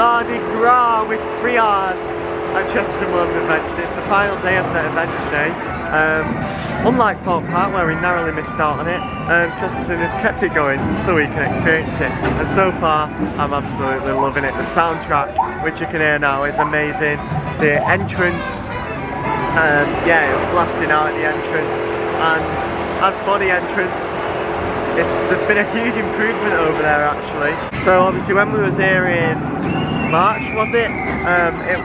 Mardi GRRRA with 3 Rs at Chessington World of Adventures. It's the final day of the event today. Unlike Thorpe Park, where we narrowly missed out on it, Chessington has kept it going so we can experience it. And so far, I'm absolutely loving it. The soundtrack, which you can hear now, is amazing. The entrance, yeah, it was blasting out at the entrance. And as for the entrance, there's been a huge improvement over there actually. So obviously when we was here in March, was it?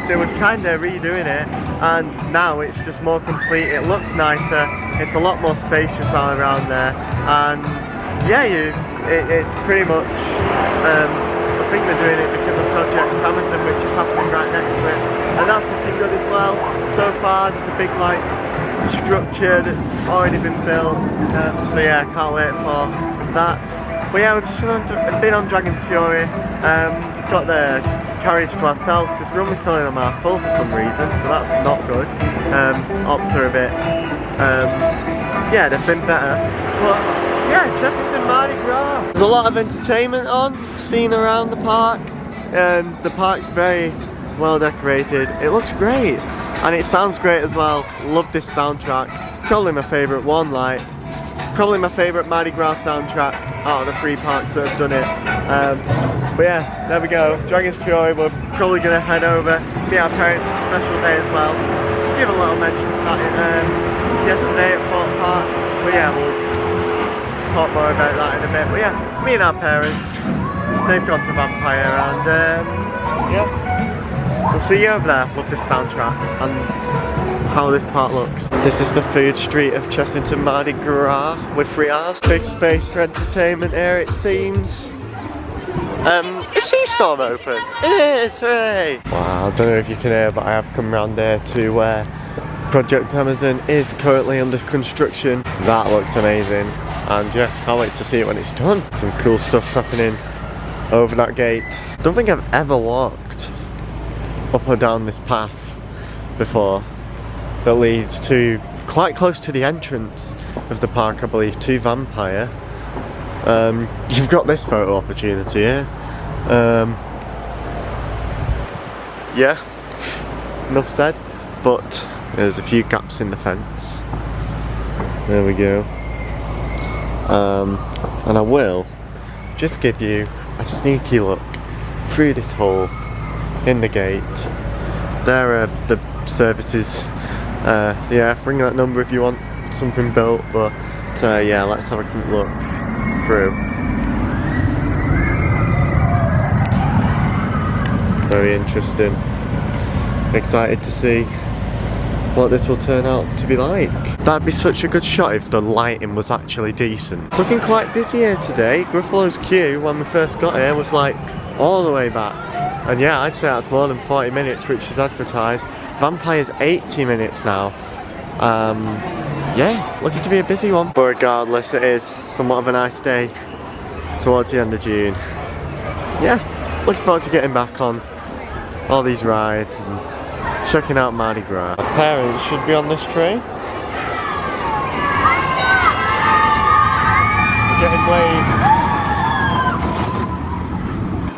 They was kind of redoing it, and now it's just more complete. It looks nicer. It's a lot more spacious all around there, and yeah, it's pretty much. I think they're doing it because of Project Amazon, which is happening right next to it, and that's looking good as well. So far, there's a big like structure that's already been built. So yeah, I can't wait for that. But yeah, we've just been on Dragon's Fury. Got the carriage to ourselves because we're only filling them half full for some reason, so that's not good. Ops are a bit, yeah, they've been better. But yeah, Chessington Mardi GRRRA. There's a lot of entertainment on, seen around the park. The park's very well decorated. It looks great, and it sounds great as well. Love this soundtrack. Probably my favourite one, like. Probably my favourite Mardi Gras soundtrack out of the 3 parks that have done it. But yeah, there we go. Dragon's Fury, we're probably going to head over, meet our parents. It's a special day as well. Give a little mention to that yesterday at Thorpe Park. But yeah, we'll talk more about that in a bit. But yeah, me and our parents, they've gone to Vampire, and yeah, we'll see you over there. Love this soundtrack and how this part looks. This is the food street of Chessington Mardi GRRRA with 3 Rs. Big space for entertainment here, it seems. Is Seastorm open? It is, hooray! Wow, I don't know if you can hear, but I have come round there to where Project Amazon is currently under construction. That looks amazing, and yeah, can't wait to see it when it's done. Some cool stuff's happening over that gate. Don't think I've ever walked up or down this path before that leads to quite close to the entrance of the park, I believe, to Vampire. You've got this photo opportunity here. Yeah, enough said, but there's a few gaps in the fence. There we go. And I will just give you a sneaky look through this hole in the gate. There are the services. Yeah, ring that number if you want something built, but yeah, let's have a quick look through. Very interesting. Excited to see what this will turn out to be like. That'd be such a good shot if the lighting was actually decent. It's looking quite busy here today. Gruffalo's queue when we first got here was like all the way back. And yeah, I'd say that's more than 40 minutes, which is advertised. Vampire's 80 minutes now. Yeah, looking to be a busy one. But regardless, it is somewhat of a nice day towards the end of June. Yeah, looking forward to getting back on all these rides and checking out Mardi Gras. Our parents should be on this train. We're getting waves.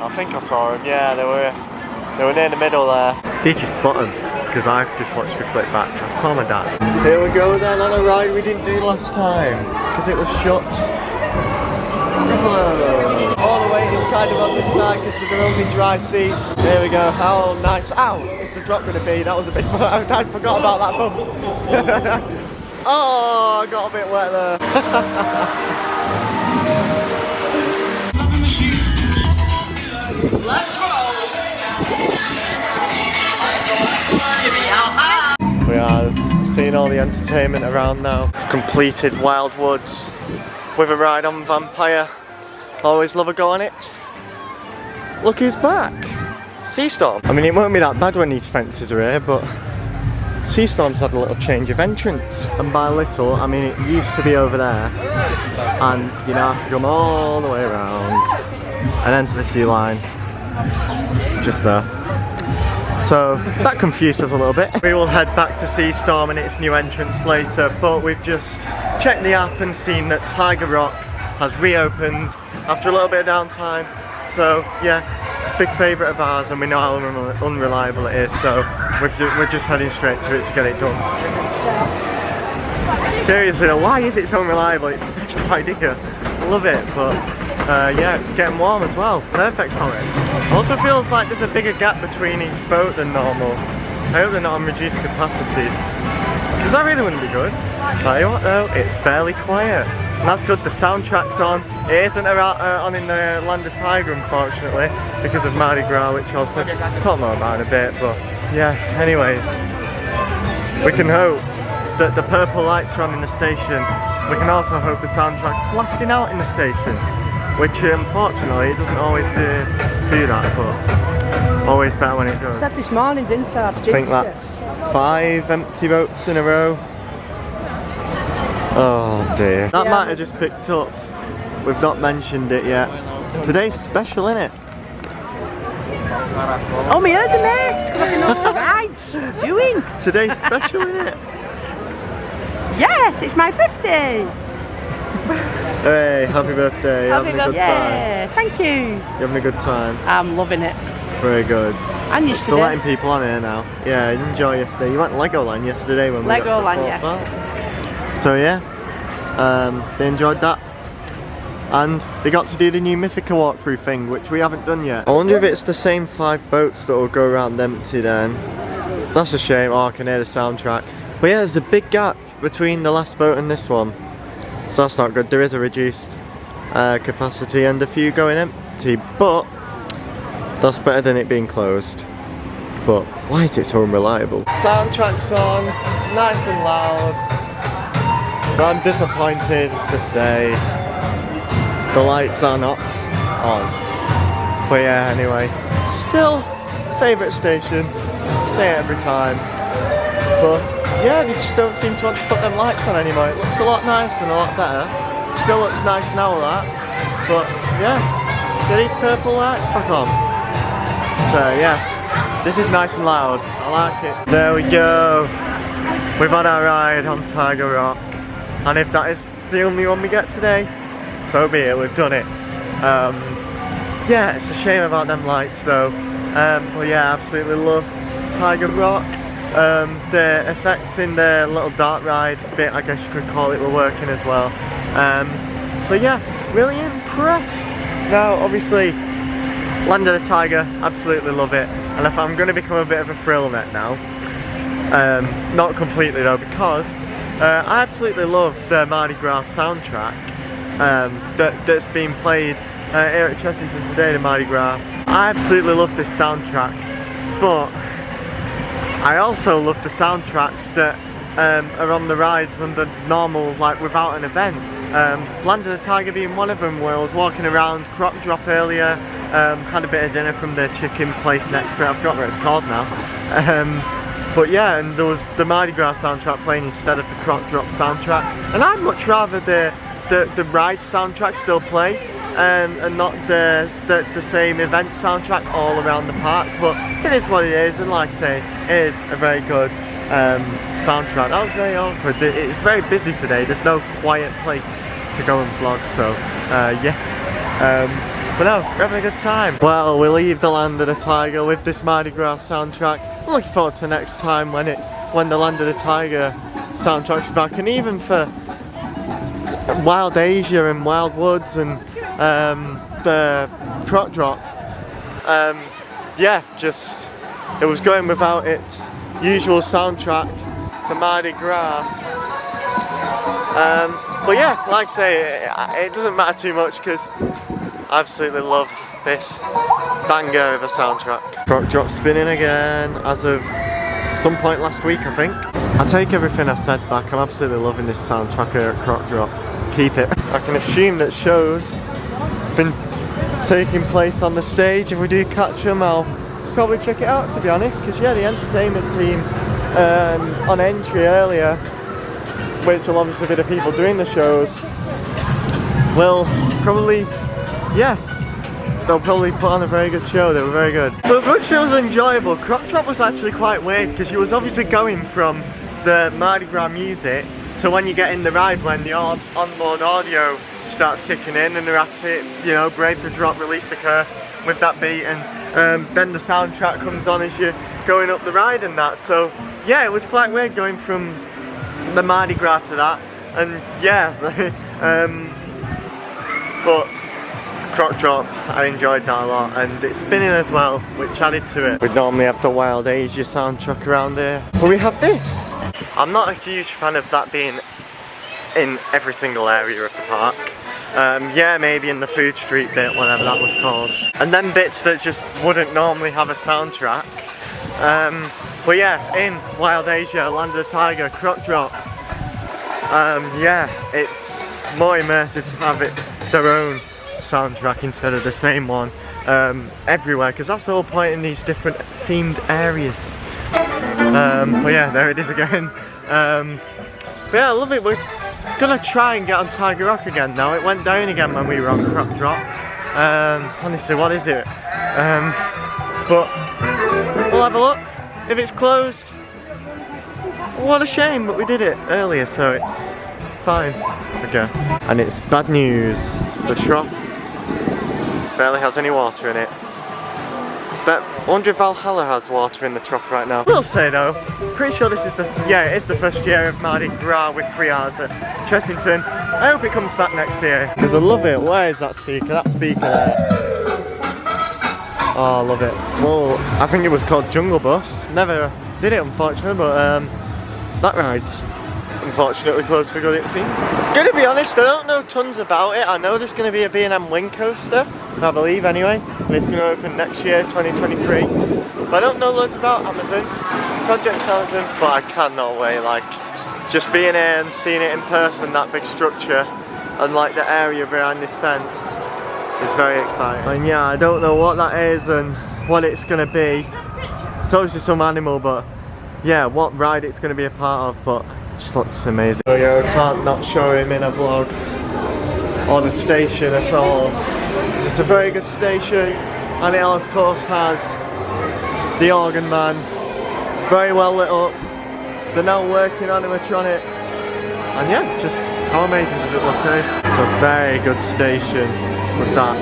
I think I saw them, yeah, they were near the middle there. Did you spot them? Because I've just watched the clip back. I saw my dad. Here we go then on a ride we didn't do last time because it was shut. Gruffalo. All the weight is kind of on this side because there are only dry seats. There we go. How nice. Ow! It's the drop going to be. That was a bit. I forgot about that bump. Oh, I got a bit wet there. We are seeing all the entertainment around now. Completed Wildwoods with a ride on Vampire. Always love a go on it. Look who's back. Seastorm. I mean, it won't be that bad when these fences are here, but Seastorm's had a little change of entrance. And by little, I mean it used to be over there, and you now have to come all the way around and enter the queue line just there. So that confused us a little bit. We will head back to Seastorm and its new entrance later, but we've just checked the app and seen that Tiger Rock has reopened after a little bit of downtime. So yeah, It's a big favourite of ours, and we know how unreliable it is, so we're just heading straight to it to get it done. Seriously, why is it so unreliable? It's the best idea. I love it, but yeah, it's getting warm as well. Perfect for it. Also feels like there's a bigger gap between each boat than normal. I hope they're not on reduced capacity, because that really wouldn't be good. Tell you what though, it's fairly quiet. And that's good, the soundtrack's on. It isn't on in the Land of Tiger, unfortunately, because of Mardi Gras, which I'll talk more about in a bit, but yeah, anyways. We can hope that the purple lights are on in the station. We can also hope the soundtrack's blasting out in the station, which unfortunately it doesn't always do that, but always better when it does. I said this morning, didn't I? I think that's 5 empty boats in a row. Oh dear. That might have just picked up. We've not mentioned it yet. Today's special, innit? Oh, my ears are mates! Because I can know what ride's doing. Today's special, innit? Yes, it's my birthday! Hey, happy birthday. Happy Having a good time. Yeah, thank you. You having a good time? I'm loving it. Very good. And yesterday. They're letting people on here now. Yeah, enjoy yesterday. You went Legoland yesterday when we got to Legoland, Fort yes. Park. So yeah, they enjoyed that. And they got to do the new Mythica walkthrough thing, which we haven't done yet. I wonder if it's the same 5 boats that will go around empty then. That's a shame. Oh, I can hear the soundtrack. But yeah, there's a big gap between the last boat and this one. So that's not good. There is a reduced capacity and a few going empty, but that's better than it being closed. But why is it so unreliable? Soundtrack's on, nice and loud. But I'm disappointed to say the lights are not on. But yeah, anyway, still favourite station. Say it every time. But yeah, they just don't seem to want to put them lights on anymore. It looks a lot nicer and a lot better. Still looks nice now, that. But yeah, get these purple lights back on. So yeah, this is nice and loud. I like it. There we go. We've had our ride on Tiger Rock. And if that is the only one we get today, so be it, we've done it. Yeah, it's a shame about them lights though. But yeah, absolutely love Tiger Rock. The effects in the little dark ride bit, I guess you could call it, were working as well. So yeah, really impressed. Now obviously Land of the Tiger, absolutely love it. And if I'm going to become a bit of a thrill net now, not completely though, because I absolutely love the Mardi Gras soundtrack that's being played here at Chessington today, the Mardi Gras. I absolutely love this soundtrack, but I also love the soundtracks that are on the rides under normal, like without an event. Land of the Tiger being one of them, where I was walking around Croc Drop earlier, had a bit of dinner from the chicken place next to it, I forgot what it's called now. But yeah, and there was the Mardi Gras soundtrack playing instead of the Croc Drop soundtrack. And I'd much rather the ride soundtrack still play, and not the same event soundtrack all around the park. But it is what it is, and like I say, it is a very good soundtrack. That was very awkward. It's very busy today. There's no quiet place to go and vlog, so yeah. But no, we're having a good time. Well, we leave the Land of the Tiger with this Mardi Gras soundtrack. I'm looking forward to next time when the Land of the Tiger soundtrack's back, and even for Wild Asia and Wild Woods and the Croc Drop. Yeah, just it was going without its usual soundtrack for Mardi Gras. But yeah, like I say, it doesn't matter too much because I absolutely love this banger of a soundtrack. Croc Drop spinning again as of some point last week, I think. I take everything I said back. I'm absolutely loving this soundtrack here at Croc Drop. Keep it. I can assume that shows have been taking place on the stage. If we do catch them, I'll probably check it out, to be honest, because yeah, the entertainment team on entry earlier, which will obviously be the people doing the shows, will probably, yeah, they'll probably put on a very good show. They were very good. So as much as it was enjoyable, Croc Drop was actually quite weird, because you was obviously going from the Mardi Gras music to when you get in the ride, when the onboard audio starts kicking in and they're at it, you know, brave to drop, release the curse with that beat, and then the soundtrack comes on as you're going up the ride and that. So yeah, it was quite weird going from the Mardi Gras to that, and yeah, but Croc Drop, I enjoyed that a lot, and it's spinning as well, which added to it. We'd normally have the Wild Asia soundtrack around here, but we have this. I'm not a huge fan of that being in every single area of the park. Yeah, maybe in the food street bit, whatever that was called. And then bits that just wouldn't normally have a soundtrack. But yeah, in Wild Asia, Land of the Tiger, Croc Drop. Yeah, it's more immersive to have it their own soundtrack instead of the same one everywhere, because that's the whole point in these different themed areas. But yeah, there it is again. But yeah, I love it. We're gonna try and get on Tiger Rock again now. It went down again when we were on Croc Drop. Honestly, what is it? But we'll have a look. If it's closed, what a shame, but we did it earlier, so it's fine, I guess. And it's bad news. The trough barely has any water in it. But I wonder if Valhalla has water in the trough right now. We'll say no. Pretty sure this is the, yeah, it is the first year of Mardi Gras with 3 hours at Chessington. I hope it comes back next year, because I love it. Where is that speaker? That speaker there. Oh, I love it. Well, I think it was called Jungle Bus. Never did it, unfortunately, but that ride's unfortunately closed for good, it seems. Gonna be honest, I don't know tons about it. I know there's gonna be a B&M Wing Coaster, I believe anyway. It's gonna open next year, 2023. But I don't know loads about Amazon, Project Amazon, but I cannot wait. Like, just being here and seeing it in person, that big structure, and like the area behind this fence, is very exciting. And yeah, I don't know what that is and what it's gonna be. It's obviously some animal, but yeah, what ride it's gonna be a part of, but it just looks amazing. So yeah, I can't not show him in a vlog or the station at all. It's a very good station, and it of course has the organ man, very well lit up. They're now working on animatronic, and yeah, just how amazing does it look, eh? It's a very good station with that.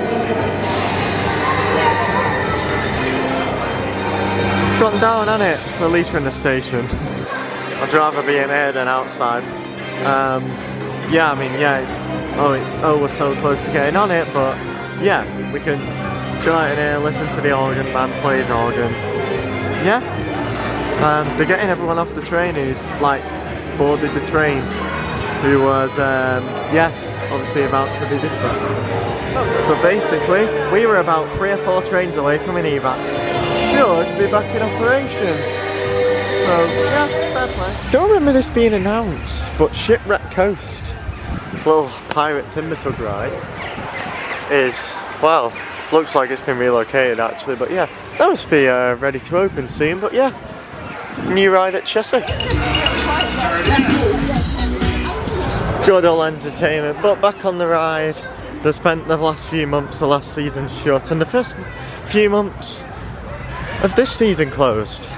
It's gone down, hasn't it? At least we're in the station. I'd rather be in here than outside. Yeah, I mean, yeah, we're so close to getting on it, but yeah, we can chill out in here, listen to the organ man play his organ. Yeah, they're getting everyone off the train who's like boarded the train, who was yeah, obviously about to be dispatched. So basically, we were about 3 or 4 trains away from an evac. Should be back in operation. So yeah, fair play. Don't remember this being announced, but Shipwreck Coast, little pirate timber tug ride, is, well, looks like it's been relocated actually, but yeah, that must be ready to open soon. But yeah, new ride at Chessy. Good old entertainment. But back on the ride, they spent the last few months, the last season shut, and the first few months of this season closed.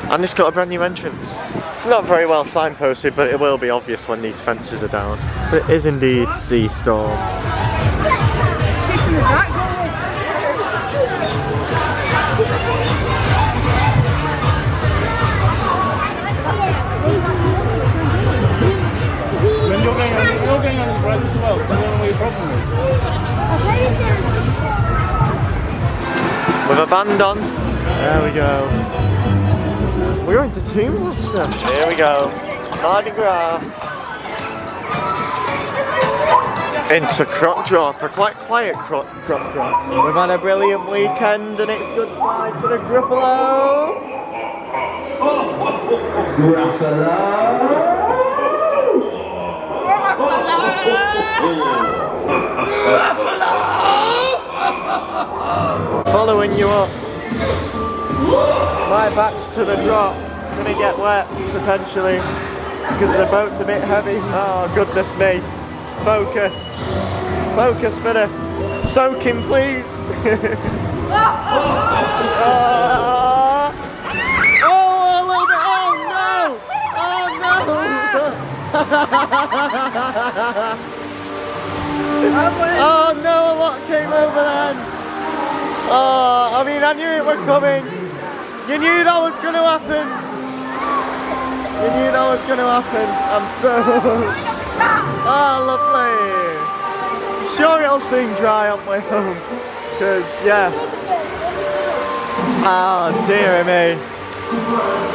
And it's got a brand new entrance. It's not very well signposted, but it will be obvious when these fences are down. But it is indeed Sea Storm. You're going on the ride as well, so I don't know what your problem is. With a band on. There we go. We're going to Tomblaster. Here we go. Mardi Gras. Into Croc Drop. A quite quiet Croc Drop. We've had a brilliant weekend and it's goodbye to the Gruffalo. Gruffalo. Following you up. My back's to the drop. Gonna get wet potentially because the boat's a bit heavy. Oh goodness me. Focus. Focus for the soaking, please. Oh, a little bit. Oh no! Oh no! Oh no, a lot came over then. Oh, I mean, I knew it was coming. You knew that was going to happen. You knew that was going to happen. I'm so... Oh, lovely. Sure it'll soon dry on my home. Because, yeah. Oh, dear me.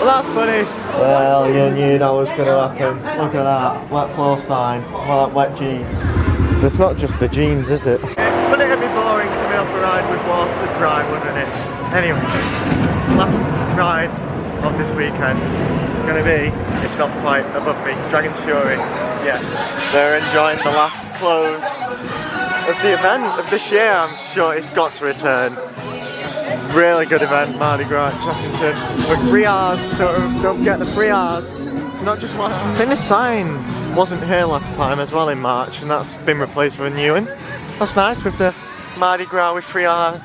Well, that's funny. Well, you knew that was going to happen. Look at that. Wet floor sign. Wet jeans. It's not just the jeans, is it? Wouldn't it be boring coming off a ride with water dry, wouldn't it? Anyway, last ride of this weekend is going to be, it's not quite above me, Dragon's Fury. Yeah, they're enjoying the last close of the event of this year. I'm sure it's got to return. It's a really good event, Mardi Gras at Chessington, with 3 hours. Don't forget the 3 hours. It's not just one. I think the sign wasn't here last time as well in March, and that's been replaced with a new one. That's nice with the Mardi Gras with 3 hours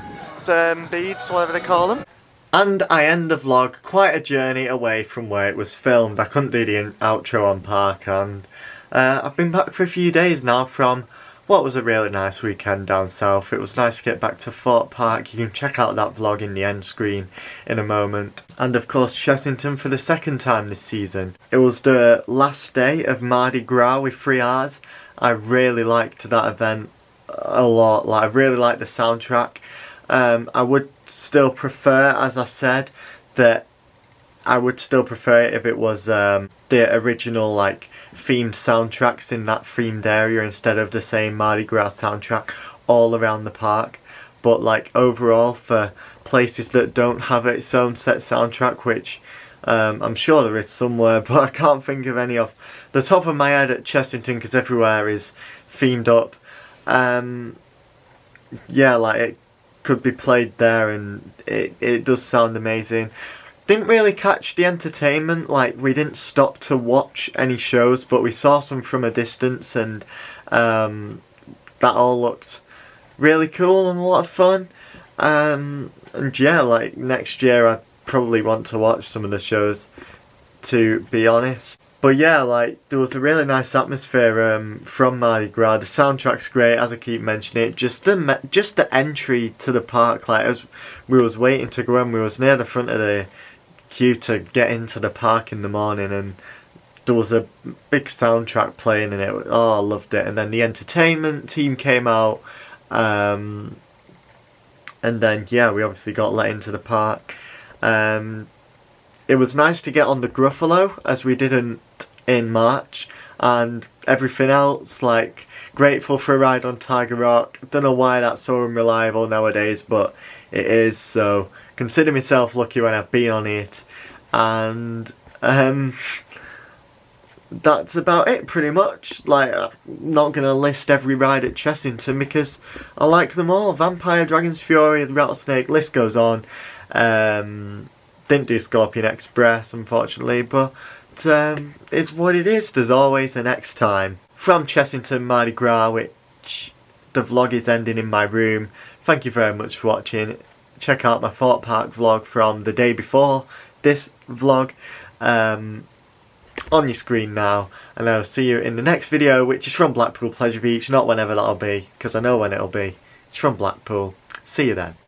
beads, whatever they call them. And I end the vlog quite a journey away from where it was filmed. I couldn't do the outro on park, and I've been back for a few days now from what was a really nice weekend down south. It was nice to get back to Fort Park. You can check out that vlog in the end screen in a moment. And of course Chessington for the second time this season. It was the last day of Mardi Gras with 3 hours. I really liked that event a lot. Like, I really liked the soundtrack. I would still prefer, as I said, that I would still prefer it if it was the original like themed soundtracks in that themed area instead of the same Mardi Gras soundtrack all around the park. But like overall, for places that don't have its own set soundtrack, which I'm sure there is somewhere, but I can't think of any off the top of my head at Chessington because everywhere is themed up. Yeah, like it could be played there, and it does sound amazing. Didn't really catch the entertainment, like we didn't stop to watch any shows, but we saw some from a distance, and that all looked really cool and a lot of fun. And yeah, like next year I probably want to watch some of the shows, to be honest. But yeah, like there was a really nice atmosphere from Mardi Gras. The soundtrack's great, as I keep mentioning it. Just the entry to the park, like as we was waiting to go in, we was near the front of the queue to get into the park in the morning, and there was a big soundtrack playing, and I loved it. And then the entertainment team came out, and then yeah, we obviously got let into the park. It was nice to get on the Gruffalo, as we didn't in March, and everything else, like grateful for a ride on Tiger Rock. Don't know why that's so unreliable nowadays, but it is, so consider myself lucky when I've been on it. And that's about it pretty much. Like, I'm not going to list every ride at Chessington because I like them all. Vampire, Dragon's Fury, Rattlesnake, list goes on. Didn't do Scorpion Express, unfortunately, but it's what it is. There's always a next time. From Chessington Mardi Gras, which the vlog is ending in my room. Thank you very much for watching. Check out my Fort Park vlog from the day before this vlog on your screen now, and I'll see you in the next video, which is from Blackpool Pleasure Beach. Not whenever that'll be, because I know when it'll be. It's from Blackpool. See you then.